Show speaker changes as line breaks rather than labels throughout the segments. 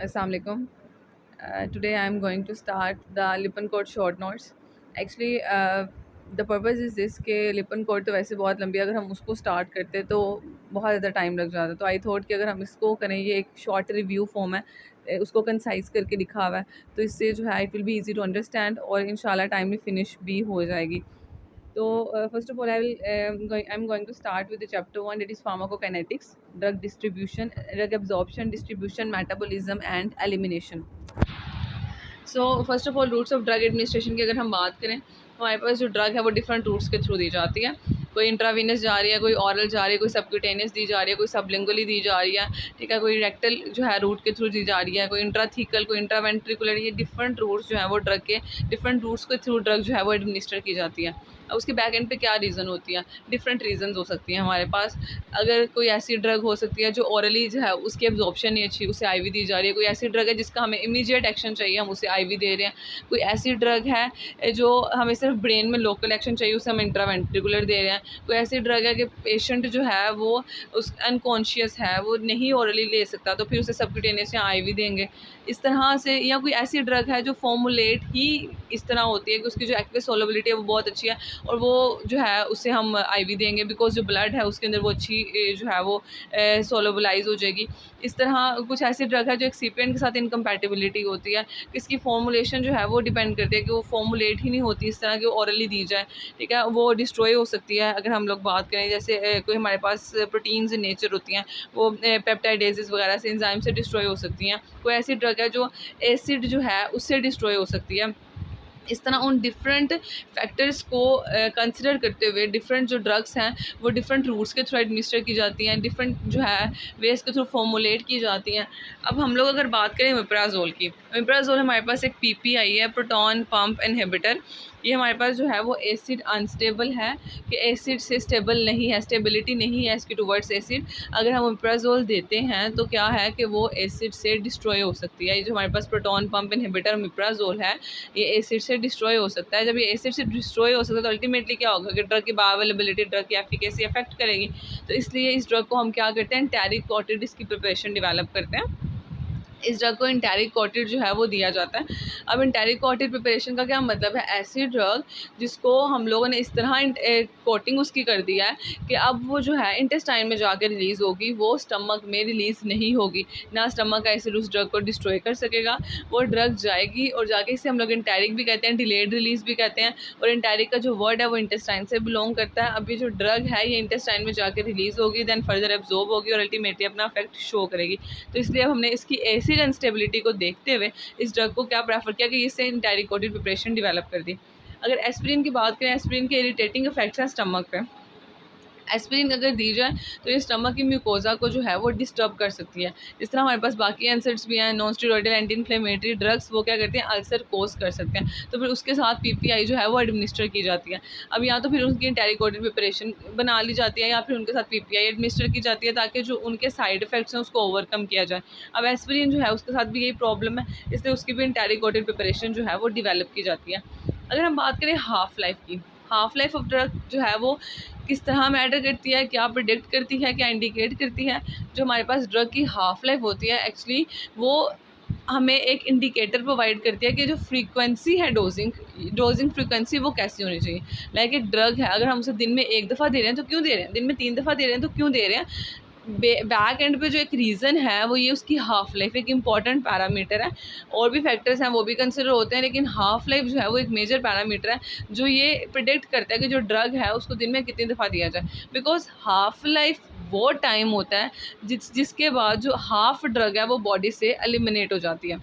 Assalamualaikum. Today I am going to start the Lippincott short notes. Actually, the purpose is this कि Lippincott तो वैसे बहुत लंबी है, अगर हम उसको स्टार्ट करते तो बहुत ज़्यादा टाइम लग जाता, तो आई थॉट कि अगर हम इसको करें, ये एक शॉर्ट रिव्यू फॉर्म है, उसको कंसाइज करके लिखा हुआ है, तो इससे जो है it will be easy to understand और इंशाल्लाह टाइमली फिनिश भी हो जाएगी. So, first of all, I'm going to start with the chapter one, that is pharmacokinetics, drug distribution, drug absorption, distribution, metabolism, and elimination. So first of all routes of drug administration की अगर हम बात करें तो हमारे पास जो drug है वो डिफरेंट रूट्स के थ्रू दी जाती है. कोई इंट्रावीनस जा रही है, कोई ऑरल जा रही है, कोई सबक्यूटेनियस दी जा रही है, कोई सबलिंगुअली दी जा रही है, ठीक है, कोई रेक्टल जो है रूट के थ्रू दी जा रही है, कोई इंट्राथीकल, कोई इंट्रावेंट्रिकुलर. ये डिफरेंट रूट्स जो है वो ड्रग के, डिफरेंट रूट्स के थ्रू ड्रग जो है वो एडमिनिस्टर की जाती है. अब उसके बैक एंड पे क्या रीज़न होती है, डिफरेंट रीजंस हो सकती हैं हमारे पास. अगर कोई ऐसी ड्रग हो सकती है जो ऑरली जो है उसकी एब्जॉर्प्शन नहीं अच्छी, उसे आईवी दी जा रही है. कोई ऐसी ड्रग है जिसका हमें इमीडिएट एक्शन चाहिए, हम उसे आईवी दे रहे हैं. कोई ऐसी ड्रग है जो हमें सिर्फ ब्रेन में लोकल एक्शन चाहिए, उसे हम इंट्रावेंट्रिकुलर दे रहे हैं. कोई ऐसी ड्रग है कि पेशेंट जो है वो उस अनकॉन्शियस है, वो नहीं ऑरली ले सकता, तो फिर उसे सबक्यूटेनियस या आईवी देंगे. इस तरह से. या कोई ऐसी ड्रग है जो फॉर्मुलेट ही इस तरह होती है कि उसकी जो एक्वियस सोलेबिलिटी है वो बहुत अच्छी है, और वो जो है उसे हम आईवी देंगे, बिकॉज जो ब्लड है उसके अंदर वो अच्छी जो है वो सोलेबलाइज हो जाएगी. इस तरह कुछ ऐसी ड्रग है जो एक्सिपिएंट के साथ इनकम्पैटिबिलिटी होती है, इसकी फॉर्मुलेशन जो है वो डिपेंड करती है कि वो फॉर्मुलेट ही नहीं होती इस तरह की ऑरली दी जाए, ठीक है, वो डिस्ट्रॉय हो सकती है. अगर हम लोग बात करें जैसे कोई हमारे पास प्रोटीन्स इन नेचर होती हैं, वो पेप्टाइडेजेस वगैरह से, एंजाइम से डिस्ट्रॉय हो सकती हैं. कोई ऐसी ड्रग है जो एसिड जो है उससे डिस्ट्रॉय हो सकती है. इस तरह उन डिफरेंट फैक्टर्स को कंसिडर करते हुए डिफरेंट जो ड्रग्स हैं वो डिफरेंट रूट्स के थ्रू एडमिनिस्टर की जाती हैं, डिफरेंट जो है वेज के थ्रू फॉर्मुलेट की जाती हैं. अब हम लोग अगर बात करें मिप्राजोल की, मिप्राजोल हमारे पास एक पीपीआई है, प्रोटॉन पंप इनहिबिटर. ये हमारे पास जो है वो एसिड अनस्टेबल है, कि एसिड से स्टेबल नहीं है, स्टेबिलिटी नहीं है इसकी टुवर्ड्स एसिड. अगर हम मिप्राजोल देते हैं तो क्या है कि वो एसिड से डिस्ट्रॉय हो सकती है. ये जो हमारे पास प्रोटॉन पंप इनहिबिटर मिप्राजोल है, ये एसिड से डिस्ट्रॉय हो सकता है. जब ये एसिड से डिस्ट्रॉय हो सकता है तो अल्टीमेटली क्या होगा कि ड्रग की बायोअवेलेबिलिटी, ड्रग की एफिकेसी अफेक्ट करेगी. तो इसलिए इस ड्रग को हम क्या करते हैं, एंटेरिक कोटेड इसकी प्रिपरेशन डेवलप करते हैं. इस ड्रग को एंटेरिक कोटेड जो है वो दिया जाता है. अब एंटेरिक कोटेड प्रिपरेशन का क्या मतलब है, ऐसी ड्रग जिसको हम लोगों ने इस तरह कोटिंग उसकी कर दिया है कि अब वो जो है इंटेस्टाइन में जाकर रिलीज़ होगी, वो स्टमक में रिलीज़ नहीं होगी. ना स्टमक का एसिड उस ड्रग को डिस्ट्रॉय कर सकेगा, वो ड्रग जाएगी और जाके इसे हम लोग एंटेरिक भी कहते हैं, डिलेड रिलीज़ भी कहते हैं. और एंटेरिक का जो वर्ड है वो इंटेस्टाइन से बिलोंग करता है. अब ये जो ड्रग है ये इंटेस्टाइन में जाकर रिलीज़ होगी, दैन फर्दर एब्जॉर्ब होगी और अल्टीमेटली अपना इफेक्ट शो करेगी. तो इसलिए अब हमने इसकी एसिड अनस्टेबिलिटी को देखते हुए इस ड्रग को क्या प्रेफर किया कि इससे एंटेरिक कोटेड प्रिपरेशन डेवलप कर दी. अगर एस्पिरिन की बात करें, एस्पिरिन के इरिटेटिंग इफेक्ट्स हैं स्टमक पे. एस्पिरिन अगर दी जाए तो ये स्टमक की म्यूकोजा को जो है वो डिस्टर्ब कर सकती है. इस तरह हमारे पास बाकी एंसिड्स भी हैं, non steroidal anti inflammatory drugs, वो क्या करते हैं, अल्सर कोज कर सकते हैं. तो फिर उसके साथ पीपीआई जो है वो एडमिनिस्टर की जाती है. अब या तो फिर उनकी एंटेरिक कोटेड प्रिपरेशन बना ली जाती है या फिर उनके साथ पीपीआई एडमिनिस्टर की जाती है, ताकि जो उनके साइड इफेक्ट्स हैं उसको ओवरकम किया जाए. अब एस्पिरिन जो है उसके साथ भी यही प्रॉब्लम है, इसलिए उसकी भी एंटेरिक कोटेड प्रिपरेशन जो है वो डिवेलप की जाती है. अगर हम बात करें हाफ लाइफ की, हाफ लाइफ ऑफ ड्रग जो है वो किस तरह मैटर करती है, क्या प्रिडिक्ट करती है, क्या इंडिकेट करती है. जो हमारे पास ड्रग की हाफ लाइफ होती है एक्चुअली वो हमें एक इंडिकेटर प्रोवाइड करती है कि जो फ्रीक्वेंसी है डोजिंग फ्रीक्वेंसी वो कैसी होनी चाहिए. लाइक एक ड्रग है, अगर हम उसे दिन में एक दफ़ा दे रहे हैं तो क्यों दे रहे हैं, दिन में 3 दफ़ा दे रहे हैं तो क्यों दे रहे हैं. बैक एंड पे जो एक रीज़न है वो ये उसकी हाफ़ लाइफ एक इंपॉर्टेंट पैरामीटर है. और भी फैक्टर्स हैं वो भी कंसिडर होते हैं, लेकिन हाफ़ लाइफ जो है वो एक मेजर पैरामीटर है जो ये प्रिडिक्ट करता है कि जो ड्रग है उसको दिन में कितनी दफ़ा दिया जाए. बिकॉज हाफ़ लाइफ वो टाइम होता है जिसके बाद जो हाफ़ ड्रग है वो बॉडी से एलिमिनेट हो जाती है.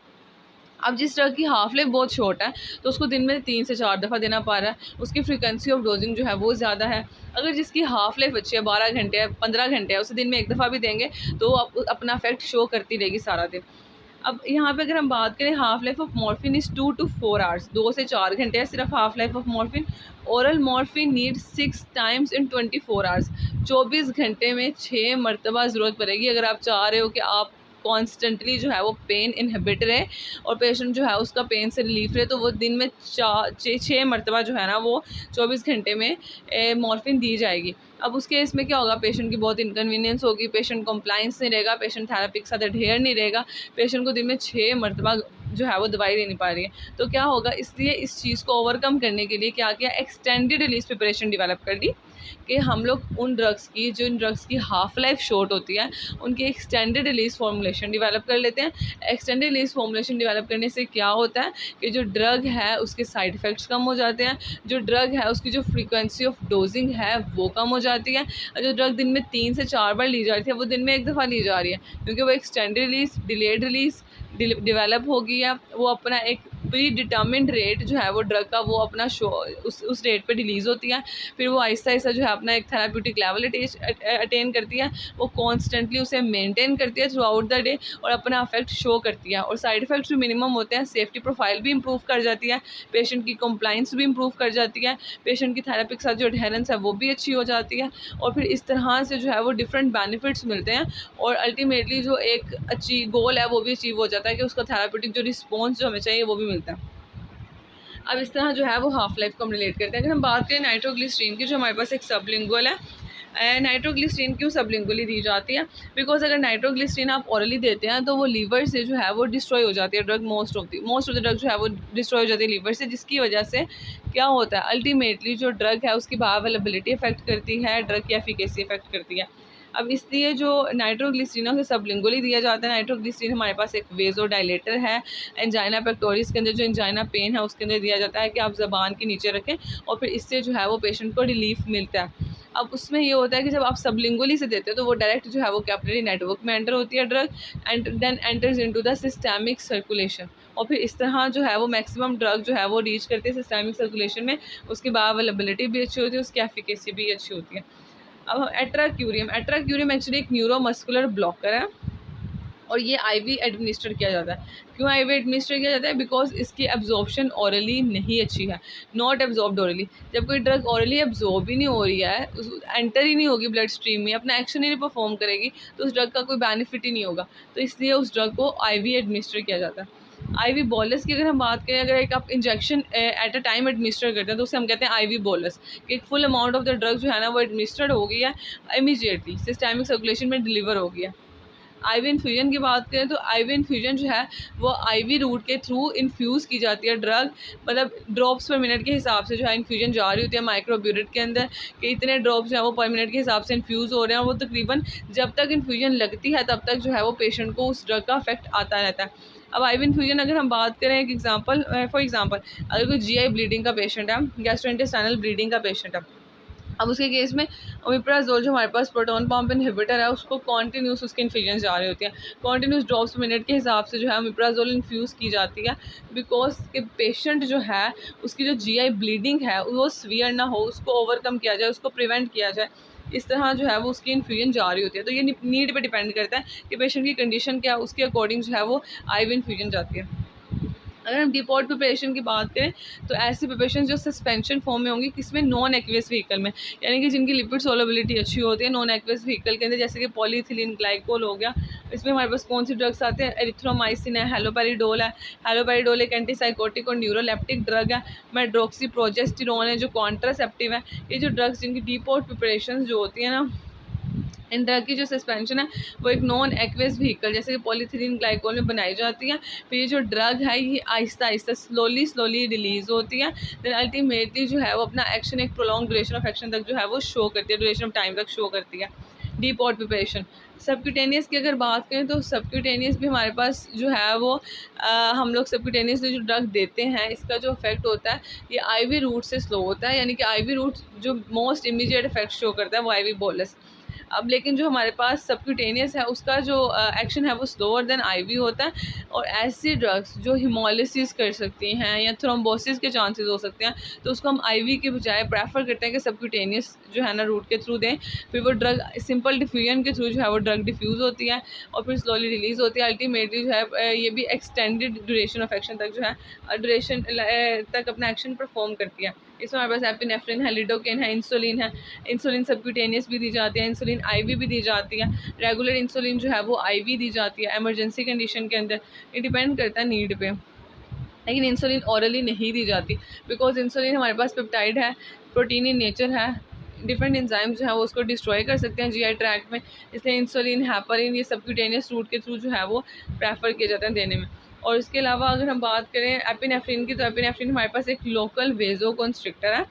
अब जिस ड्रग की हाफ लाइफ बहुत शॉर्ट है तो उसको दिन में 3 से 4 दफ़ा देना पड़ रहा है, उसकी फ्रीक्वेंसी ऑफ डोजिंग जो है वो ज़्यादा है. अगर जिसकी हाफ लाइफ अच्छी है, 12 घंटे है, 15 घंटे है, उसे दिन में एक दफ़ा भी देंगे तो अपना इफेक्ट शो करती रहेगी सारा दिन. अब यहाँ पे अगर हम बात करें, half life of morphine is 2 to 4 hours, 2 से 4 घंटे है सिर्फ half life of morphine. Oral morphine need 6 times in 24 hours, 24 घंटे में 6 मरतबा ज़रूरत पड़ेगी. अगर आप चाह रहे हो कि आप कॉन्स्टेंटली जो है वो पेन इनहिबिट रहे और पेशेंट जो है उसका पेन से रिलीफ रहे, तो वो दिन में 6 मरतबा जो है ना वो 24 घंटे में मॉर्फिन दी जाएगी। अब उस केस में क्या होगा, पेशेंट की बहुत इनकन्वीनियंस होगी, पेशेंट कंप्लाइंस नहीं रहेगा, पेशेंट थेरेपी के साथ अडेयर नहीं रहेगा, पेशेंट को दिन में 6 मरतबा जो है वो दवाई देनी पा रही है। तो क्या होगा, इसलिए इस चीज़ को ओवरकम करने के लिए क्या किया, एक्सटेंडेड रिलीज प्रिपरेशन डेवलप कर दी कि हम लोग उन ड्रग्स की, जो इन ड्रग्स की हाफ लाइफ शॉर्ट होती है, उनकी एक्सटेंडेड रिलीज फॉर्मुलेशन डेवलप कर लेते हैं। एक्सटेंडेड रिलीज फॉर्मुलेशन डेवलप करने से क्या होता है कि जो ड्रग है उसके साइड इफ़ेक्ट्स कम हो जाते हैं, जो ड्रग है उसकी जो फ्रीक्वेंसी ऑफ डोजिंग है वो कम हो जाती है, और जो ड्रग दिन में 3 से 4 बार ली जा रही थी वो दिन में 1 दफ़ा ली जा रही है, क्योंकि वो extended release, delayed release develop हो गई है। वो अपना एक प्री डिटर्मिन्ड रेट जो है वो ड्रग का वो अपना उस रेट पे रिलीज़ होती है, फिर वो आहिस्ता आहिस्ता जो है अपना एक थेराप्यूटिक लेवल अटेन करती है, वो कॉन्स्टेंटली उसे मेंटेन करती है थ्रू आउट द डे और अपना इफेक्ट शो करती है, और साइड इफेक्ट्स भी मिनिमम होते हैं, सेफ्टी प्रोफाइल भी इंप्रूव कर जाती है, पेशेंट की कंप्लाइंस भी इंप्रूव कर जाती है, पेशेंट की थेरेपी के साथ जो एडहेरेंस है वो भी अच्छी हो जाती है, और फिर इस तरह से जो है वो डिफरेंट बेनिफिट्स मिलते हैं, और अल्टीमेटली जो एक अच्छी गोल है वो भी अचीव हो जाता है कि उसका थेराप्यूटिक जो रिस्पॉन्स जो हमें चाहिए वो भी मिलता है। अब इस तरह जो है वो हाफ लाइफ को हम रिलेट करते हैं। अगर हम बात करें नाइट्रोग्लिसरीन की, जो हमारे पास एक सबलिंगुअल है, नाइट्रोग्लिसरीन क्यों सबलिंगुअली दी जाती है, बिकॉज अगर नाइट्रोग्लिसरीन आप ऑरली देते हैं तो वो लीवर से जो है वो डिस्ट्रॉय हो जाती है drug, most of the drug जो है वो डिस्ट्रॉय हो जाती है लीवर से, जिसकी वजह से क्या होता है, अल्टीमेटली जो ड्रग है उसकी बायोअवेलेबिलिटी इफेक्ट करती है, ड्रग की एफिकेसी इफेक्ट करती है। अब इसलिए जो नाइट्रोग्लिसरीन है सबलिंगुअली दिया जाता है। नाइट्रोग्लिसरीन हमारे पास एक वेज़ोडाइलेटर है, एंजाइना पेक्टोरिस के अंदर जो एंजाइना पेन है उसके अंदर दिया जाता है कि आप ज़बान के नीचे रखें, और फिर इससे जो है वो पेशेंट को रिलीफ मिलता है। अब उसमें ये होता है कि जब आप सबलिंगुअली से देते हो तो वो डायरेक्ट जो है वो कैपिलरी नेटवर्क में एंटर होती है drug, and then enters into the systemic circulation, और फिर इस तरह जो है वो मैक्सिमम ड्रग जो है वो रीच करती है सिस्टेमिक सर्कुलेशन में, उसकी बायोअवेलेबिलिटी भी अच्छी होती है, उसकी एफिकेसी भी अच्छी होती है। अब एट्राक्यूरियम एक्चुअली एक न्यूरोमस्कुलर ब्लॉकर है, और ये आईवी एडमिनिस्टर किया जाता है। क्यों आईवी एडमिनिस्टर किया जाता है, बिकॉज इसकी एब्जॉर्प्शन ऑरली नहीं अच्छी है, नॉट एब्जॉर्ब्ड ऑरली। जब कोई ड्रग ऑरली एब्जॉर्ब ही नहीं हो रही है, एंटर ही नहीं होगी ब्लड स्ट्रीम में, अपना एक्शन ही नहीं परफॉर्म करेगी, तो उस ड्रग का कोई बेनिफिट ही नहीं होगा, तो इसलिए उस ड्रग को आईवी एडमिनिस्टर किया जाता है। आईवी बोलस की अगर हम बात करें, अगर एक आप injection at a time administer करते हैं तो उसे हम कहते हैं आईवी बोलस, कि एक full amount of the drug जो है ना वो एडमिनिस्टर्ड हो गई है, इमीडिएटली सिस्टेमिक सर्कुलेशन में डिलीवर हो गया। आईवी इन्फ्यूजन की बात करें तो आईवी इन्फ्यूजन जो है वो आईवी रूट के थ्रू इन्फ्यूज़ की जाती है ड्रग, मतलब ड्रॉप्स पर मिनट के हिसाब से जो है इन्फ्यूजन जा रही होती है माइक्रोब्यूरेट के अंदर, कि इतने ड्रॉप्स हैं वो पर मिनट के हिसाब से इन्फ्यूज़ हो रहे हैं, वो तकरीबन जब तक इन्फ्यूजन लगती है तब तक जो है वो पेशेंट को उस ड्रग का इफेक्ट आता रहता है। अब आईवी इन्फ्यूजन अगर हम बात करें, एक एग्जांपल फॉर एग्जांपल अगर कोई जीआई ब्लीडिंग का पेशेंट है, गैस्ट्रोइंटेस्टाइनल ब्लीडिंग का पेशेंट है, अब उसके केस में ओमिप्राजोल जो हमारे पास प्रोटॉन पंप इनहिबिटर है उसको कॉन्टीन्यूस उसकी इन्फ्यूजन जा रही होती है, कॉन्टीन्यूस ड्रॉप्स मिनट के हिसाब से जो है ओमिप्राजोल इन्फ्यूज़ की जाती है, बिकॉज के पेशेंट जो है उसकी जो जीआई ब्लीडिंग है वो सीवियर ना हो, उसको ओवरकम किया जाए, उसको प्रिवेंट किया जाए, इस तरह जो है वो उसकी इन्फ्यूजन जा रही होती है। तो ये नीड पे डिपेंड करता है कि पेशेंट की कंडीशन क्या है, उसके अकॉर्डिंग जो है वो आईवी इन्फ्यूजन जाती है। अगर हम डिपोर्ट प्रिपरेशन की बात करें तो ऐसी प्रिपरेशन जो सस्पेंशन फॉर्म में होंगी, किसमें नॉन एक्वेस व्हीकल में, यानी कि जिनकी लिपिड सोलेबिलिटी अच्छी होती है नॉन एक्वेस व्हीकल के अंदर, जैसे कि पॉलीथिलीन ग्लाइकोल हो गया। इसमें हमारे पास कौन सी ड्रग्स आते हैं, एरिथ्रोमाइसिन है, हेलोपेरिडोल है, हेलोपेरिडोल एक एंटीसाइकोटिक और न्यूरोलेप्टिक ड्रग है, मेड्रोक्सी प्रोजेस्टेरोन है जो कॉन्ट्रासेप्टिव है। ये जो ड्रग्स जिनकी डिपोर्ट प्रिपरेशन जो होती है ना, इन ड्रग की जो सस्पेंशन है वो एक नॉन एक्वेस व्हीकल जैसे कि पॉलीथिलीन ग्लाइकोल में बनाई जाती है, फिर ये जो ड्रग है ये आहिस्ता आहिस्ता स्लोली रिलीज़ होती है, देन अल्टीमेटली जो है वो अपना एक्शन एक प्रोलॉन्ग ड्यूरेशन ऑफ एक्शन तक जो है वो शो करती है, ड्यूरेशन ऑफ टाइम तक शो करती है। डीपोर्ट प्रिपरेशन सबक्यूटेनियस की अगर बात करें तो सबक्यूटेनियस भी हमारे पास जो है वो हम लोग सबक्यूटेनियस जो ड्रग देते हैं इसका जो इफेक्ट होता है ये आईवी रूट से स्लो होता है, यानी कि आईवी रूट जो मोस्ट इमीडिएट इफेक्ट शो करता है वो आईवी बोलस। अब लेकिन जो हमारे पास सबक्यूटेनियस है उसका जो एक्शन है वो स्लोअर देन आईवी होता है, और ऐसी ड्रग्स जो हिमोलिसिस कर सकती हैं या थ्रोम्बोसिस के चांसेस हो सकते हैं तो उसको हम आईवी के बजाय प्रेफर करते हैं कि सबक्यूटेनियस जो है ना रूट के थ्रू दें, फिर वो ड्रग सिंपल डिफ्यूजन के थ्रू जो है वो ड्रग डिफ्यूज़ होती है और फिर स्लोली रिलीज़ होती है। अल्टीमेटली जो है ये भी एक्सटेंडेड ड्यूरेशन ऑफ एक्शन तक जो है ड्यूरेशन तक अपना एक्शन परफॉर्म करती है। इसमें हमारे पास एपिनेफ्रिन है, लिडोकेन है, इंसुलिन है। इंसुलिन सबक्यूटेनियस भी दी जाती है, इंसुलिन आईवी भी दी जाती है। रेगुलर इंसुलिन जो है वो आईवी दी जाती है इमरजेंसी कंडीशन के अंदर। ये डिपेंड करता है नीड पे, लेकिन इंसुलिन ऑरली नहीं दी जाती बिकॉज इंसुलिन हमारे पास पेप्टाइड है, प्रोटीन इन नेचर है, डिफरेंट एंजाइम्स जो है वो उसको डिस्ट्रॉय कर सकते हैं जीआई ट्रैक्ट में, इसलिए इंसुलिन हेपारिन ये सबक्यूटेनियस रूट के थ्रू जो है वो प्रेफर किए जाते हैं देने में। और इसके अलावा अगर हम बात करें एपिनेफ्रिन की, तो एपिनेफ्रिन हमारे पास एक लोकल वेजो कंस्ट्रिक्टर है।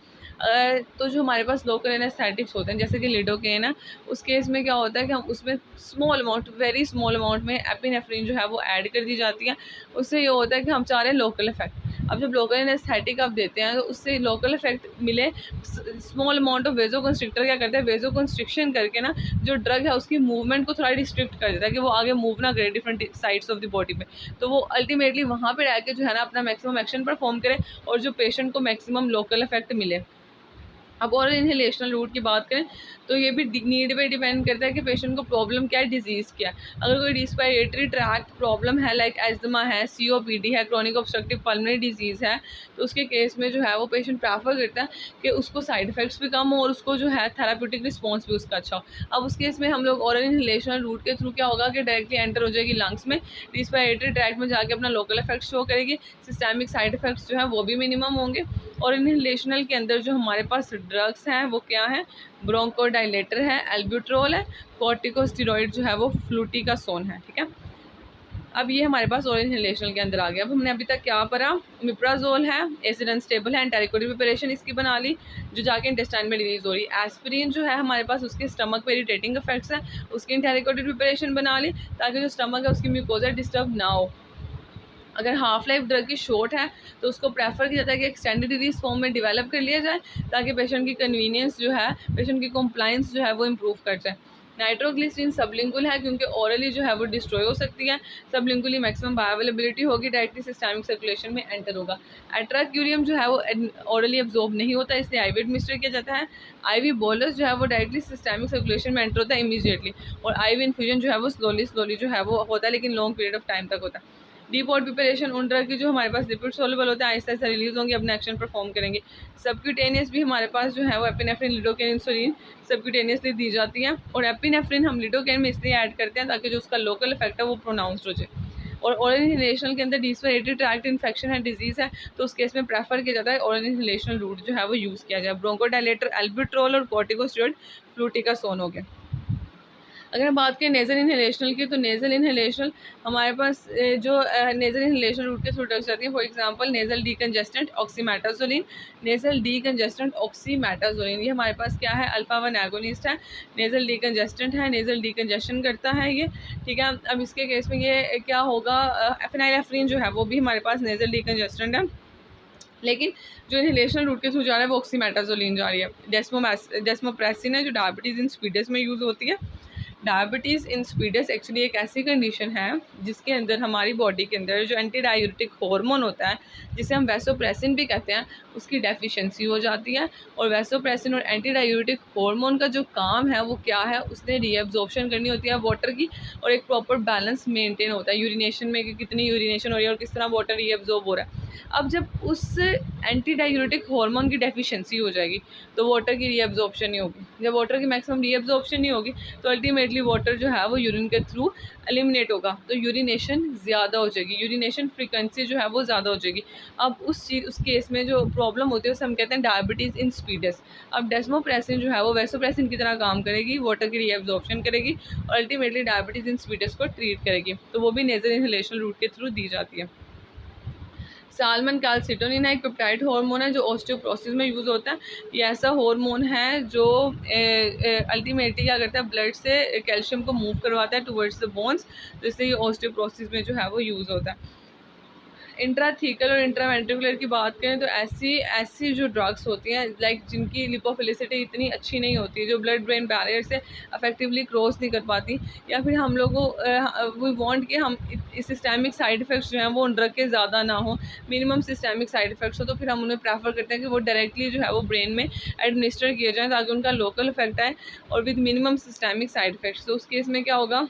तो जो हमारे पास लोकल एनेस्थेटिक्स होते हैं जैसे कि लिडोकेन है, उस केस में क्या होता है कि हम उसमें small amount, very small amount में एपिनेफ्रिन जो है वो ऐड कर दी जाती है। उससे ये होता है कि हम चाह रहे हैं लोकल इफेक्ट। अब जब लोकल एनेस्थेटिक आप देते हैं तो उससे लोकल इफेक्ट मिले, स्मॉल अमाउंट ऑफ वेजो कंस्ट्रिक्टर क्या करते हैं, वेजो कंस्ट्रिक्शन करके ना जो ड्रग है उसकी मूवमेंट को थोड़ा रिस्ट्रिक्ट कर देता है कि वो आगे मूव ना करे different sides of the body में, तो वो अल्टीमेटली वहाँ पे रह के जो है ना अपना मैक्सिमम एक्शन परफॉर्म करे और जो पेशेंट को मैक्सिमम लोकल इफेक्ट मिले। अब और इन्हेलेशनल रूट की बात करें तो ये भी नीड पे डिपेंड करता है कि पेशेंट को प्रॉब्लम क्या है, डिजीज़ क्या है। अगर कोई रिस्पायरेटरी ट्रैक्ट प्रॉब्लम है लाइक एस्थमा है, सीओपीडी है, क्रॉनिक ऑब्स्ट्रक्टिव पल्मोनरी डिजीज़ है, तो उसके केस में जो है वो पेशेंट प्रेफर करता है कि उसको साइड इफ़ेक्ट्स भी कम हो और उसको जो है थेराप्यूटिक रिस्पॉन्स भी उसका अच्छा हो। अब उस केस में हम लोग ओरल इन्हेलेशनल रूट के थ्रू क्या होगा कि डायरेक्टली एंटर हो जाएगी लंग्स में, रिस्पायरेटरी ट्रैक्ट में जाके अपना लोकल इफेक्ट शो करेगी, सिस्टेमिक साइड इफ़ेक्ट्स जो है वो भी मिनिमम होंगे। और इन्हेलेशनल के अंदर जो हमारे पास ड्रग्स हैं वो क्या है, ब्रोंकोडाइलेटर है, एल्ब्यूट्रोल है, कॉर्टिकोस्टेरॉइड जो है वो फ्लूटिकासोन है। ठीक है, अब ये हमारे पास ओरल इन्हेलेशन के अंदर आ गया। अब हमने अभी तक क्या पढ़ा, मिप्राजोल है, एसिड अनस्टेबल है, एंटारिकोटिक प्रिपरेशन इसकी बना ली जो जाके इंटेस्टाइन में रिलीज हो रही। एस्पिरिन जो है हमारे पास उसके स्टमक पे इरिटेटिंग इफेक्ट्स है, उसकी एंटारिकोटिक प्रिपरेशन बना ली ताकि जो स्टमक है उसकी म्यूकोजा डिस्टर्ब ना हो। अगर हाफ लाइफ ड्रग की शॉर्ट है तो उसको प्रेफर किया जाता है कि एक्सटेंडेड रिलीज फॉर्म में डेवलप कर लिया जाए ताकि पेशेंट की कन्वीनियंस जो है, पेशेंट की कंप्लाइंस जो है वो इम्प्रूव कर जाए। नाइट्रोग्लिसरीन सबलिंगुल है क्योंकि ओरली जो है वो डिस्ट्रॉय हो सकती है, सबलिंगुली मैक्सिमम बायोअवेलेबिलिटी होगी, डायरेक्टली सिस्टमिक सर्कुलेशन में एंटर होगा। एट्राक्यूरियम जो है वो ओरली एब्जॉर्ब नहीं होता इसलिए आईवी एडमिनिस्टर किया जाता है। आईवी बोलस जो है वो डायरेक्टली सिस्टमिक सर्कुलेशन में एंटर होता है इमीडिएटली, और आईवी इन्फ्यूजन जो है वो स्लोली जो है वो होता है लेकिन लॉन्ग पीरियड ऑफ टाइम तक होता है। डीपोर्ट प्रिपरेशन उन ड्रग की जो हमारे पास लिपिड सोल्युबल होता है आहिस्ता आहिस्ता रिलीज होंगे, अपना एक्शन परफॉर्म करेंगे। सबक्यूटेनियस भी हमारे पास जो है वो एपिनेफ्रिन, लिडोकेन, इंसुलिन सबक्यूटेनियसली दी जाती है, और एपिनेफ्रिन हम लिडोकेन में इसलिए ऐड करते हैं ताकि जो उसका लोकल इफेक्ट है वो प्रोनाउंस्ड हो जाए। और ओरल इन्हेलेशन के अंदर रिस्पिरेटरी ट्रैक्ट इन्फेक्शन है, डिजीज़ है, तो उस केस में प्रेफर किया जाता है ओरल इन्हेलेशन रूट जो है वो यूज़ किया जाए। ब्रोंकोडाइलेटर एल्ब्यूट्रोल और कॉर्टिकोस्टेरॉइड फ्लूटिकासोन हो गया। अगर हम बात करें नेज़ल इन्हेलेशनल की, तो नेज़ल इन्हेलेशनल हमारे पास जो नेज़ल इन्हेलेशन रूट के थ्रू ड्रग्स जाती है, for example nasal decongestant ऑक्सीमेटाजोलिन, nasal decongestant ऑक्सीमेटाजोलिन ये हमारे पास क्या है, अल्फा 1 एगोनिस्ट है, नेज़ल डीकंजेस्टेंट है, नेज़ल डीकंजेशन करता है ये। ठीक है, अब इसके केस में ये क्या होगा, फेनाइलेफ्रिन जो है वो भी हमारे पास नेज़ल डीकंजेस्टेंट है, लेकिन जो इन्हेलेशनल रूट के थ्रू जा रहा है वो ऑक्सीमेटाजोलिन जा रही है। डेस्मोप्रेसिन है जो डायबिटीज़ इंसिपिडस में यूज़ होती है। डायबिटीज़ इंसिपिडस एक्चुअली एक ऐसी कंडीशन है जिसके अंदर हमारी बॉडी के अंदर जो एंटी डायूरेटिक हार्मोन होता है जिसे हम वैसोप्रेसिन भी कहते हैं, उसकी डेफिशिएंसी हो जाती है। और वैसोप्रेसिन और एंटी डायूरेटिक हार्मोन का जो काम है वो क्या है, उसने रीअब्जॉर्प्शन करनी होती है वाटर की, और एक प्रॉपर बैलेंस मेंटेन होता है यूरिनेशन में कि कितनी यूरिनेशन हो रही है और किस तरह वाटर रीअब्जॉर्ब हो रहा है। अब जब उस एंटी डायूरेटिक हार्मोन की डेफिशिएंसी हो जाएगी तो वाटर की रीअब्जॉर्प्शन नहीं होगी। जब वाटर की मैक्सिमम रीअब्जॉर्प्शन नहीं होगी तो अल्टीमेटली वाटर जो है वो यूरिन के थ्रू एलिमिनेट होगा, तो यूरिनेशन ज़्यादा हो जाएगी, यूरिनेशन फ्रीक्वेंसी जो है वो ज़्यादा हो जाएगी। अब उस केस में जो प्रॉब्लम होती है उसे हम कहते हैं डायबिटीज़ इंसिपिडस। अब डेस्मोप्रेसिन जो है वो वैसोप्रेसिन की तरह काम करेगी, वाटर की रीअब्जॉर्प्शन करेगी और अल्टीमेटली डायबिटीज़ इंसिपिडस को ट्रीट करेगी, तो वो भी नेज़ल इन्हेलेशन रूट के थ्रू दी जाती है। साल्मन कैल्सिटोनिन एक पेप्टाइड हार्मोन है जो ऑस्टियोपोरोसिस में यूज़ होता है। ये ऐसा हार्मोन है जो अल्टीमेटली क्या करता है, ब्लड से कैल्शियम को मूव करवाता है टुवर्ड्स द बोन्स, तो इसलिए ये ऑस्टियोपोरोसिस में जो है वो यूज़ होता है। इंट्राथीकल और इंट्रावेंट्रिकुलर की बात करें तो ऐसी ऐसी जो ड्रग्स होती हैं लाइक जिनकी लिपोफिलिसिटी इतनी अच्छी नहीं होती, जो ब्लड ब्रेन बैरियर से अफेक्टिवली क्रॉस नहीं कर पाती, या फिर हम लोगों वी वांट कि हम सिस्टेमिक साइड इफ़ेक्ट्स जो हैं वो उन ड्रग के ज़्यादा ना हो, मिनिमम सिस्टेमिक साइड इफ़ेक्ट्स हो, तो फिर हम उन्हें प्रेफर करते हैं कि वो डायरेक्टली जो है वो ब्रेन में एडमिनिस्टर किए जाएँ ताकि उनका लोकल इफेक्ट आए और with minimum systemic side effects. तो उस केस में क्या होगा,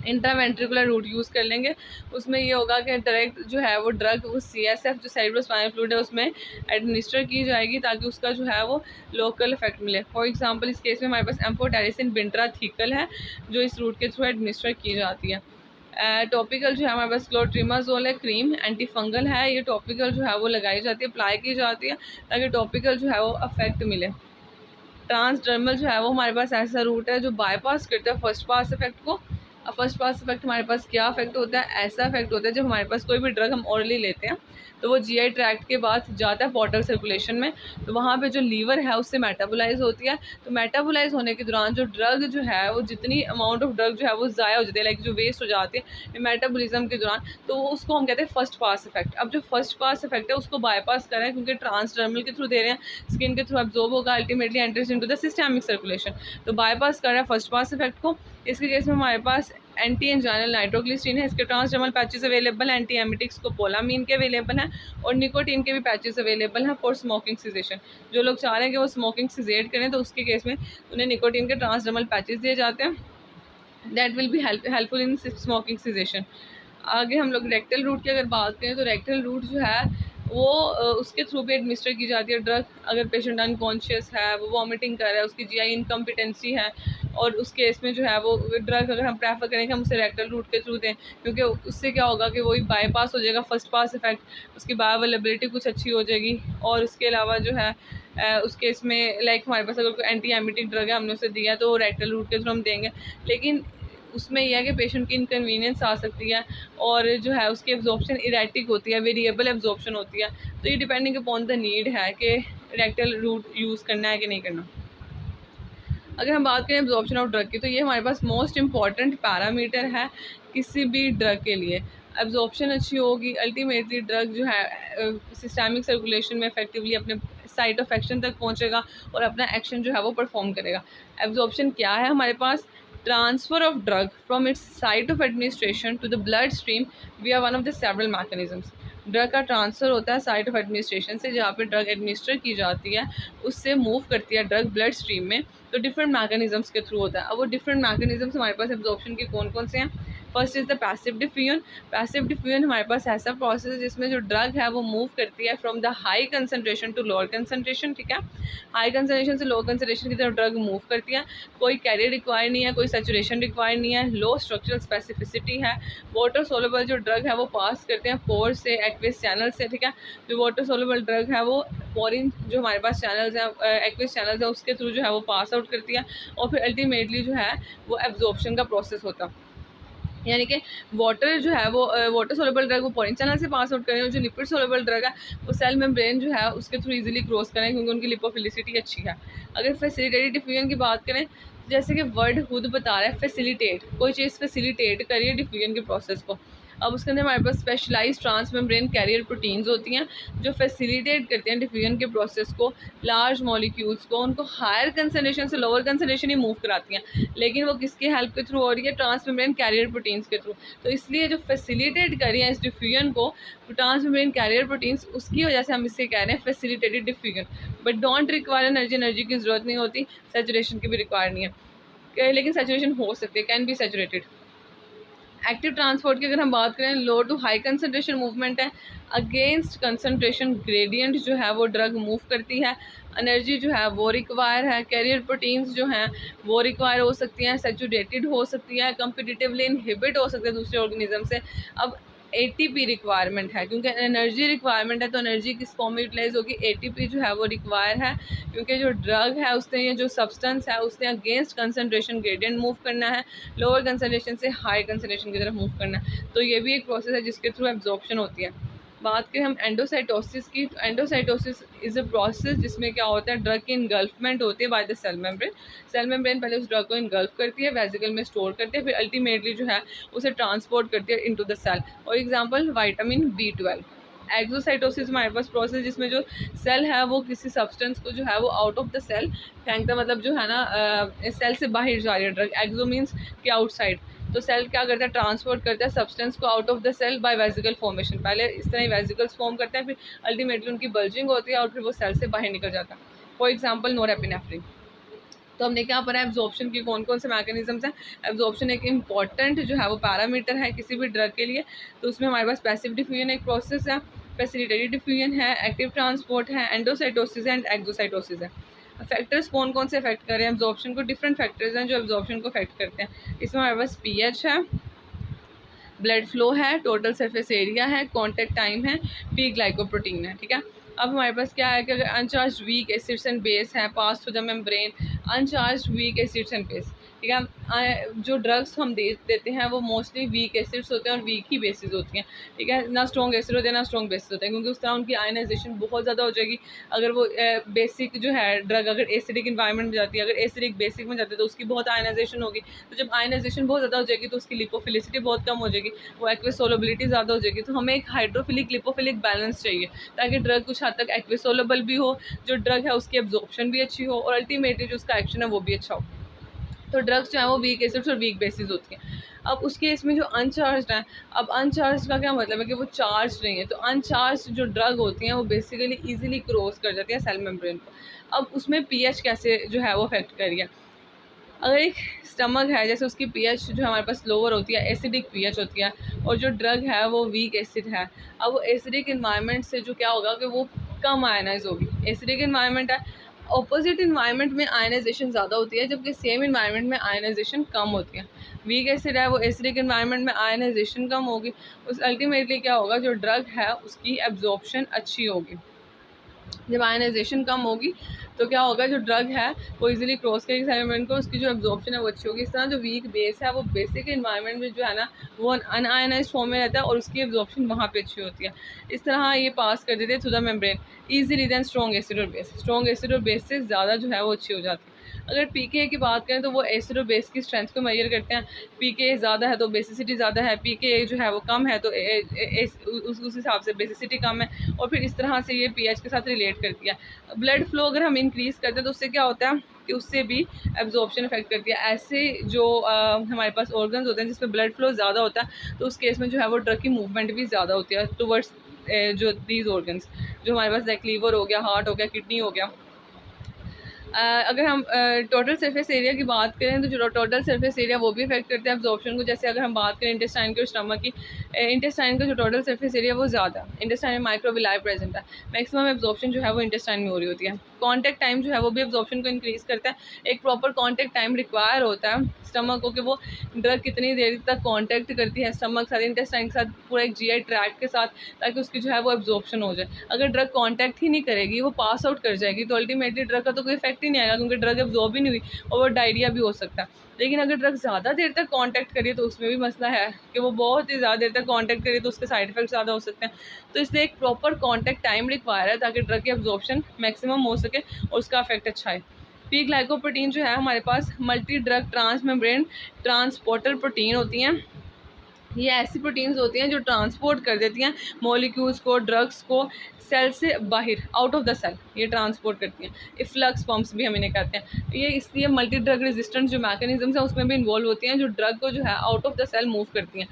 इंट्रावेंट्रिकुलर रूट यूज़ कर लेंगे। उसमें ये होगा कि डायरेक्ट जो है वो ड्रग वो CSF जो सेरेब्रोस्पाइनल फ्लूइड है उसमें एडमिनिस्टर की जाएगी ताकि उसका जो है वो लोकल इफेक्ट मिले। फॉर एग्जांपल इस केस में हमारे पास एम्फोटेरिसिन बिंट्राथीकल है जो इस रूट के थ्रू एडमिनिस्टर की जाती है। टॉपिकल जो है हमारे पास क्लोट्रिमाजोल है, क्रीम एंटी फंगल है, ये टॉपिकल जो है वो लगाई जाती है, अप्लाई की जाती है ताकि टॉपिकल जो है वो अफेक्ट मिले। ट्रांसडर्मल जो है वो हमारे पास ऐसा रूट है जो बाईपास करता है फर्स्ट पास इफेक्ट को। फर्स्ट पास इफेक्ट हमारे पास क्या इफेक्ट होता है, ऐसा इफेक्ट होता है जब हमारे पास कोई भी ड्रग हम ऑरली लेते हैं तो वो GI ट्रैक्ट के बाद जाता है पोर्टल सर्कुलेशन में, तो वहाँ पे जो लीवर है उससे मेटाबोलाइज होती है। तो मेटाबोलाइज होने के दौरान जो ड्रग जो है वो जितनी अमाउंट ऑफ ड्रग जो है वो ज़ाया हो जाती है, लाइक जो वेस्ट हो जाती है मेटाबोलिज्म के दौरान, तो उसको हम कहते हैं फर्स्ट पास इफेक्ट। अब जो फर्स्ट पास इफेक्ट है उसको बाईपास करें क्योंकि ट्रांसडर्मल के थ्रू दे रहे हैं, स्किन के थ्रू एब्जॉर्ब होगा, ultimately enters into the systemic circulation, तो बाईपास कर रहा है फर्स्ट पास इफेक्ट को। इसके केस में हमारे पास एंटी एंजाइनल नाइट्रोग्लिसरीन है, इसके ट्रांसडर्मल पैचेस अवेलेबल हैं, एंटी एमिटिक्स कोपोलामीन के अवेलेबल हैं और निकोटीन के भी पैचेस अवेलेबल हैं फॉर स्मोकिंग सिजेशन। जो लोग चाह रहे हैं कि वो स्मोकिंग सिजेट करें तो उसके केस में उन्हें निकोटीन के ट्रांसडर्मल पैचेस दिए जाते हैं, that will be helpful in smoking caseation. आगे हम लोग रेक्टल रूट की अगर बात करें तो रेक्टल रूट जो है वो उसके थ्रू भी एडमिनिस्टर की जाती है ड्रग। अगर पेशेंट अनकॉन्शियस है, वो वॉमिटिंग कर रहा है, उसकी GI इनकम्पिटेंसी है और उस केस में जो है वो ड्रग अगर हम प्रेफर करें कि हम उसे रेक्टल रूट के थ्रू दें क्योंकि उससे क्या होगा कि वही बाईपास हो जाएगा फर्स्ट पास इफेक्ट, उसकी बायोअवेलेबिलिटी कुछ अच्छी हो जाएगी। और उसके अलावा जो है उस केस में लाइक हमारे पास अगर कोई एंटी एमिटिक ड्रग है हमने उसे दिया तो रेक्टल रूट के थ्रू हम देंगे, लेकिन उसमें यह है कि पेशेंट की इनकन्वीनियंस आ सकती है और जो है उसकी एब्जॉर्प्शन इरेटिक होती है, वेरिएबल एब्जॉर्प्शन होती है, तो ये डिपेंडिंग अपॉन द नीड है कि रेक्टल रूट यूज़ करना है कि नहीं करना। अगर हम बात करें एब्जॉर्प्शन ऑफ ड्रग की तो ये हमारे पास मोस्ट इंपॉर्टेंट पैरामीटर है किसी भी ड्रग के लिए। एब्जॉर्प्शन अच्छी होगी, अल्टीमेटली ड्रग जो है सिस्टेमिक सर्कुलेशन में इफेक्टिवली अपने साइट ऑफ एक्शन तक पहुंचेगा और अपना एक्शन जो है वो परफॉर्म करेगा। एब्जॉर्प्शन क्या है हमारे पास, transfer of drug from its site of administration to the bloodstream via one of the several mechanisms. Drug का ट्रांसफ़र होता है साइट ऑफ एडमिनिस्ट्रेशन से, जहाँ पे ड्रग एडमिनिस्टर की जाती है उससे मूव करती है ड्रग ब्लड स्ट्रीम में, तो डिफरेंट मैकेनिज्म्स के थ्रू होता है। अब वो डिफरेंट मैकेनिज्म्स हमारे पास एब्जॉर्प्शन के कौन कौन से हैं। First is the passive diffusion. Passive diffusion हमारे पास ऐसा प्रोसेस है जिसमें जो ड्रग है वो मूव करती है from the high concentration to lower concentration, ठीक है। हाई कंसनट्रेशन से लो कंसनट्रेशन की तरफ ड्रग मूव करती है, कोई कैरियर रिक्वायर नहीं है, कोई सेचुरेशन रिक्वायर नहीं है, लो स्ट्रक्चरल स्पेसिफिसिटी है। वाटर सोलुबल जो ड्रग है वो पास करते हैं पोर से, एक्विस चैनल से, ठीक है। जो वाटर सोलुबल ड्रग है वो पोरिन जो हमारे पास चैनल्स हैं, एक्विस चैनल्स हैं, उसके थ्रू जो है वो पास आउट करती है और फिर अल्टीमेटली जो है वो एब्जॉर्प्शन का प्रोसेस होता है। यानी कि वाटर जो है वो वाटर सोलेबल ड्रग वो पोरिन चैनल से पास आउट करें और जो लिपिड सोलेबल ड्रग है वो सेल मेम्ब्रेन जो है उसके थ्रू इजीली क्रॉस करें क्योंकि उनकी लिपोफिलिसिटी अच्छी है। अगर फैसिलिटेटेड डिफ्यूजन की बात करें, जैसे कि वर्ड खुद बता रहा है फैसिलिटेट, कोई चीज़ फैसिलिटेट करिए डिफ्यूजन के प्रोसेस को। अब उसके अंदर हमारे पास specialised transmembrane carrier proteins होती हैं जो फैसिलिटेट करते हैं डिफ्यूजन के प्रोसेस को, लार्ज मॉलिक्यूल्स को, उनको हायर कंसनट्रेशन से लोअर कंसनट्रेशन ही मूव कराती हैं, लेकिन वो किसके हेल्प के थ्रू हो रही है, ट्रांस मेम्ब्रेन कैरियर प्रोटीन्स के थ्रू। तो इसलिए जो फैसिलिटेट कर रही है इस डिफ्यूजन को ट्रांस मेम्ब्रेन कैरियर प्रोटीन्स, उसकी वजह से हम इसे कह रहे हैं facilitated diffusion. But don't require energy, energy की ज़रूरत नहीं होती, सेचुरेशन की भी रिक्वायर नहीं है, लेकिन सेचुरेशन हो सकती है, can be saturated. Active transport की अगर हम बात करें, लो टू हाई कंसनट्रेशन मूवमेंट है, अगेंस्ट कंसनट्रेशन ग्रेडियंट जो है वो ड्रग मूव करती है, एनर्जी जो है वो रिक्वायर है, कैरियर प्रोटीन्स जो हैं वो रिक्वायर हो सकती हैं, सेचुरेटेड हो सकती है, कंपिटिटिवली इनहिबिट हो सकते हैं दूसरे ऑर्गेनिज्म से। अब ATP रिक्वायरमेंट है क्योंकि एनर्जी रिक्वायरमेंट है, तो एनर्जी किस फॉर्म में यूटिलाइज होगी, ATP जो है वो रिक्वायर है क्योंकि जो ड्रग है उसने, ये जो सब्सटेंस है उसने अगेंस्ट कंसनट्रेशन ग्रेडियंट मूव करना है, लोअर कंसनट्रेशन से हाई कंसनट्रेशन की तरफ मूव करना है। तो ये भी एक प्रोसेस है जिसके थ्रू एब्जॉर्प्शन होती है। बात करें हम एंडोसाइटोसिस की, तो एंडोसाइटोसिस इज़ अ प्रोसेस जिसमें क्या होता है, ड्रग की इनगल्फमेंट होती है by the cell membrane. Cell membrane पहले उस ड्रग को इनगल्फ करती है, वेसिकल में स्टोर करती है, फिर अल्टीमेटली जो है उसे ट्रांसपोर्ट करती है into the cell. For example vitamin B12। Exocytosis हमारे पास प्रोसेस जिसमें जो सेल है वो किसी सब्सटेंस को जो है वो आउट ऑफ द सेल फेंकता, मतलब जो है ना सेल से बाहर जा रही है ड्रग। एक्सो मीन्स कि आउटसाइड, तो सेल क्या करता है, ट्रांसपोर्ट करता है सब्सटेंस को out of the cell by vesicle formation. पहले इस तरह वेसिकल्स फॉर्म करते हैं, फिर अल्टीमेटली उनकी बल्जिंग होती है और फिर वो सेल से बाहर निकल जाता है। For example norepinephrine. तो हमने क्या पढ़ा है एब्जॉर्प्शन के कौन कौन से मैकेनिज्म्स हैं। एब्जॉर्प्शन एक इंपॉर्टेंट जो है वो पैरामीटर है किसी भी ड्रग के लिए। तो उसमें हमारे पास पैसिव डिफ्यूजन एक प्रोसेस है, फैसिलिटेटेड डिफ्यूजन है, एक्टिव ट्रांसपोर्ट है, एंडोसाइटोसिस है एंड एक्सोसाइटोसिस है। फैक्टर्स कौन कौन से अफेक्ट कर रहे हैं एब्जॉर्प्शन को, डिफरेंट फैक्टर्स हैं जो एब्जॉर्प्शन को अफेक्ट करते हैं। इसमें हमारे पास पीएच है, ब्लड फ्लो है, टोटल सरफेस एरिया है, कॉन्टैक्ट टाइम है, पी ग्लाइकोप्रोटीन है। ठीक है, अब हमारे पास क्या है कि अगर uncharged weak acids and base है pass to the membrane, uncharged weak acids and base. ठीक है, जो ड्रग्स हम देते हैं वो मोस्टली वीक एसिड्स होते हैं और वीक ही बेसिस होती हैं। ठीक है, ना स्ट्रॉन्ग एसिड होते हैं ना स्ट्रॉन्ग बेसिस होते हैं, क्योंकि उस तरह उनकी आयनाइजेशन बहुत ज़्यादा हो जाएगी। अगर वो बेसिक जो है ड्रग अगर एसिडिक इन्वायरमेंट में जाती है, अगर एसिडिक बेसिक में जाती है तो उसकी बहुत आयनाइजेशन होगी। तो जब आयनाइजेशन बहुत ज़्यादा हो जाएगी तो उसकी लिपोफिलिसिटी बहुत कम हो जाएगी, वो एक्विस सोलेबिलिटी ज़्यादा हो जाएगी। तो हमें एक हाइड्रोफिलिक लिपोफिलिक बैलेंस चाहिए ताकि ड्रग कुछ हद तक एक्विस सोलेबल भी हो, जो ड्रग है उसकी एब्जॉर्प्शन भी अच्छी हो और अल्टीमेटली जो उसका एक्शन है वो भी अच्छा हो। तो ड्रग्स जो है वो वीक एसिड्स और वीक बेसिस होती हैं। अब उस केस में जो अनचार्ज है, अब अनचार्ज का क्या मतलब है कि वो चार्ज नहीं है। तो अनचार्ज जो ड्रग होती हैं वो बेसिकली ईजिली क्रॉस कर जाती है सेल मेम्ब्रेन को। अब उसमें पीएच कैसे जो है वो अफेक्ट करिए। अगर एक स्टमक है, जैसे उसकी पीएच जो हमारे पास लोअर होती है, एसिडिक पीएच होती है, और जो ड्रग है वो वीक एसिड है। अब वो एसिडिक इन्वायरमेंट से जो क्या होगा कि वो कम आयनाइज होगी। एसिडिक इन्वायरमेंट है, ऑपोजिट इन्वायरमेंट में आयनाइजेशन ज़्यादा होती है जबकि सेम इन्वायरमेंट में आयनाइजेशन कम होती है। वीक एसिड है, वो एसिडिक इन्वायरमेंट में आयनाइजेशन कम होगी, उस अल्टीमेटली क्या होगा, जो ड्रग है उसकी एब्जॉर्प्शन अच्छी होगी। जब आयनाइजेशन कम होगी तो क्या होगा, जो ड्रग है वो इजीली क्रॉस करेगी सेल मेम्ब्रेन को, उसकी जो एब्जॉर्प्शन है वो अच्छी होगी। इस तरह जो वीक बेस है वो बेसिक इन्वायरमेंट में जो है ना वो अनआयनाइज्ड फॉर्म में रहता है और उसकी एब्जॉर्प्शन वहाँ पे अच्छी होती है। इस तरह ये पास कर देते हैं through the membrane easily then strong acid और बेस। स्ट्रॉन्ग एसिड और बेस से ज़्यादा जो है वो अच्छी हो जाती है। अगर पीके की बात करें तो वो एसिड और बेस की स्ट्रेंथ को मेजर करते हैं। पीके ज़्यादा है तो बेसिसिटी ज़्यादा है, पीके जो है वो कम है तो उस हिसाब से बेसिसिटी कम है, और फिर इस तरह से ये पीएच के साथ रिलेट करती है। ब्लड फ्लो अगर हम इंक्रीज़ करते हैं तो उससे क्या होता है कि उससे भी एब्जॉर्प्शन इफेक्ट करती है। ऐसे जो हमारे पास ऑर्गन्स होते हैं जिसमें ब्लड फ्लो ज़्यादा होता है तो उस केस में जो है वो ड्रग की मूवमेंट भी ज़्यादा होती है टुवर्ड्स जो दीज ऑर्गन्स, जो हमारे पास लाइक लीवर हो गया, हार्ट हो गया, किडनी हो गया। अगर हम टोटल सरफेस एरिया की बात करें तो जो टोटल सरफेस एरिया वो भी इफेक्ट करते हैं एब्जॉर्प्शन को। जैसे अगर हम बात करें इंटेस्टाइन की और स्टमक की, इंटेस्टाइन का जो टोटल सरफेस एरिया वो ज़्यादा, इंटेस्टाइन में माइक्रोविलाई प्रेजेंट है, मैक्सिमम एब्जॉर्प्शन जो है वो इंटेस्टाइन में हो रही होती है। कॉन्टैक्ट टाइम जो है वो भी एब्जॉर्प्शन को इंक्रीज़ करता है। एक प्रॉपर कॉन्टैक्ट टाइम रिक्वायर होता है स्टमक को कि वो ड्रग कितनी देर तक कॉन्टैक्ट करती है स्टमक के साथ, इंटेस्टाइन के साथ, पूरा एक जीआई ट्रैक्ट के साथ, ताकि उसकी जो है वो एब्जॉर्प्शन हो जाए। अगर ड्रग कॉन्टैक्ट ही नहीं करेगी, वो पास आउट कर जाएगी, तो अल्टीमेटली ड्रग का तो कोई इफेक्ट ही नहीं आएगा क्योंकि ड्रग एब्जॉर्ब ही नहीं हुई और वो डायरिया भी हो सकता है। लेकिन अगर ड्रग ज़्यादा देर तक कॉन्टैक्ट करिए तो उसमें भी मसला है कि वो बहुत ही ज़्यादा देर तक कॉन्टैक्ट करिए तो उसके साइड इफेक्ट ज़्यादा हो सकते हैं। तो इसलिए एक प्रॉपर कॉन्टैक्ट टाइम रिक्वायर है ताकि ड्रग की एब्जॉर्प्शन मैक्सिमम हो सके और उसका इफेक्ट अच्छा है। पी ग्लाइकोप्रोटीन जो है हमारे पास multi drug transmembrane transporter protein होती हैं। ये ऐसी प्रोटीन्स होती हैं जो ट्रांसपोर्ट कर देती हैं मॉलिक्यूल्स को, ड्रग्स को सेल से बाहर, आउट ऑफ द सेल ये ट्रांसपोर्ट करती हैं। इफ्लक्स पम्प्स भी हम इन्हें कहते हैं। ये इसलिए मल्टी ड्रग रेजिस्टेंट जो मैकेनिज्म्स हैं उसमें भी इन्वॉल्व होती हैं जो ड्रग को जो है out of the cell move करती हैं।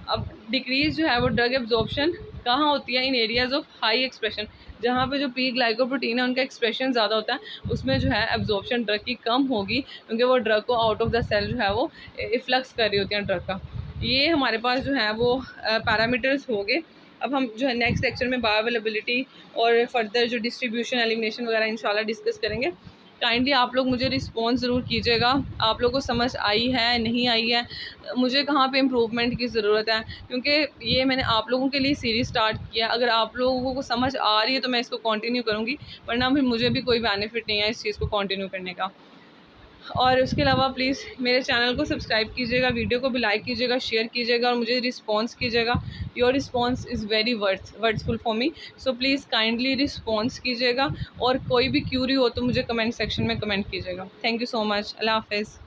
अब डिक्रीज जो है वो ड्रग एब्जॉर्प्शन कहाँ होती है, इन एरियाज ऑफ हाई एक्सप्रेशन, जहाँ पे जो पी ग्लाइकोप्रोटीन है उनका एक्सप्रेशन ज़्यादा होता है, उसमें जो है एब्जॉर्प्शन ड्रग की कम होगी क्योंकि वो ड्रग को आउट ऑफ द सेल जो है वो इफ्लक्स कर रही होती हैं ड्रग का। ये हमारे पास जो है वो पैरामीटर्स हो गए। अब हम जो है नेक्स्ट लेक्चर में बायोअवेलेबिलिटी और फर्दर जो डिस्ट्रीब्यूशन एलिमिनेशन वगैरह इंशाल्लाह डिस्कस करेंगे। काइंडली आप लोग मुझे रिस्पॉन्स ज़रूर कीजिएगा, आप लोगों को समझ आई है नहीं आई है, मुझे कहाँ पे इम्प्रूवमेंट की ज़रूरत है, क्योंकि ये मैंने आप लोगों के लिए सीरीज़ स्टार्ट किया। अगर आप लोगों को समझ आ रही है तो मैं इसको कंटिन्यू करूँगी, वरना फिर मुझे भी कोई बेनिफिट नहीं है इस चीज़ को कंटिन्यू करने का।
और उसके अलावा प्लीज़ मेरे चैनल को सब्सक्राइब कीजिएगा, वीडियो को भी लाइक कीजिएगा, शेयर कीजिएगा और मुझे रिस्पॉन्स कीजिएगा। Your response is very worthful for me, so please kindly response कीजिएगा। और कोई भी क्यूरी हो तो मुझे कमेंट सेक्शन में कमेंट कीजिएगा। Thank you so much. अल्लाह हाफ़िज़।